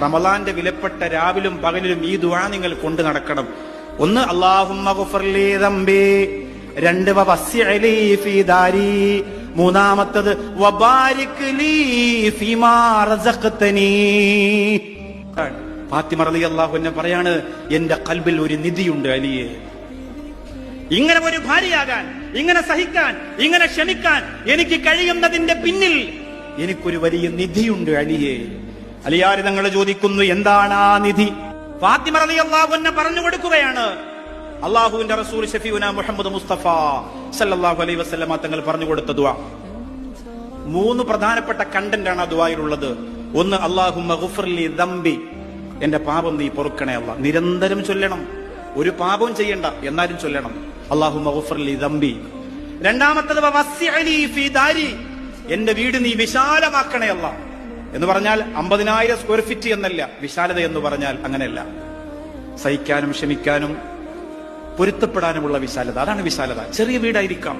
റമളാന്റെ വിലപ്പെട്ട രാവിലും പകലിലും ഈ ദുആ നിങ്ങൾ കൊണ്ടു നടക്കണം. ഒന്ന് അല്ലാഹുമ്മ ഗുഫർലി ദംബി, രണ്ട് വവസ്സിഅലി ഫീ ദാരി, മൂന്നാമത്തത് വബാരിക് ലീ ഫീമാ റസഖ്തനി. ഫാത്തിമ റളിയല്ലാഹു അൻഹ പറയാണ്, എന്റെ ഖൽബിൽ ഒരു നിധിയുണ്ട് അലിയെ. ഇങ്ങനെ ഒരു ഭാര്യയാകാൻ, ഇങ്ങനെ സഹിക്കാൻ, ഇങ്ങനെ ക്ഷമിക്കാൻ എനിക്ക് കഴിയുന്നതിന്റെ പിന്നിൽ എനിക്കൊരു വലിയ നിധിയുണ്ട് അലിയെ. അലിയാർ തങ്ങൾ ചോദിക്കുന്നു, എന്താണ് ആ നിധി? ഫാത്തിമ റളിയല്ലാഹു അൻഹ പറഞ്ഞു കൊടുക്കുകയാണ്, അല്ലാഹുവിന്റെ റസൂൽ ഷഫീഉനാ മുഹമ്മദ് മുസ്തഫ സല്ലല്ലാഹു അലൈഹി വസല്ലമ തങ്ങൾ പറഞ്ഞു കൊടുത്ത ദുആ. 3 പ്രധാനപ്പെട്ട കണ്ടന്റ് ആണ് ആ ദുആയിലുള്ളത്. ഒന്ന്, അല്ലാഹുമ്മ ഗുഫ്ർലി ദംബി, എന്റെ പാപം നീ പൊറുക്കണേ അല്ലാ. നിരന്തരം ചൊല്ലണം, ഒരു പാപവും ചെയ്യണ്ട, എന്നാലും ചൊല്ലണം അല്ലാഹുമ്മ ഗുഫ്ർലി ദംബി. രണ്ടാമത്തത് വവസ്സിഅലി ഫീ ദാരി, എന്റെ വീട് നീ വിശാലമാക്കണേ അല്ലാ. എന്ന് പറഞ്ഞാൽ 50,000 സ്ക്വയർ ഫീറ്റ് എന്നല്ല, വിശാലത എന്ന് പറഞ്ഞാൽ അങ്ങനെയല്ല, സഹിക്കാനും ക്ഷമിക്കാനും പൊരുത്തപ്പെടാനുമുള്ള വിശാലത, അതാണ് വിശാലത. ചെറിയ വീടായിരിക്കാം,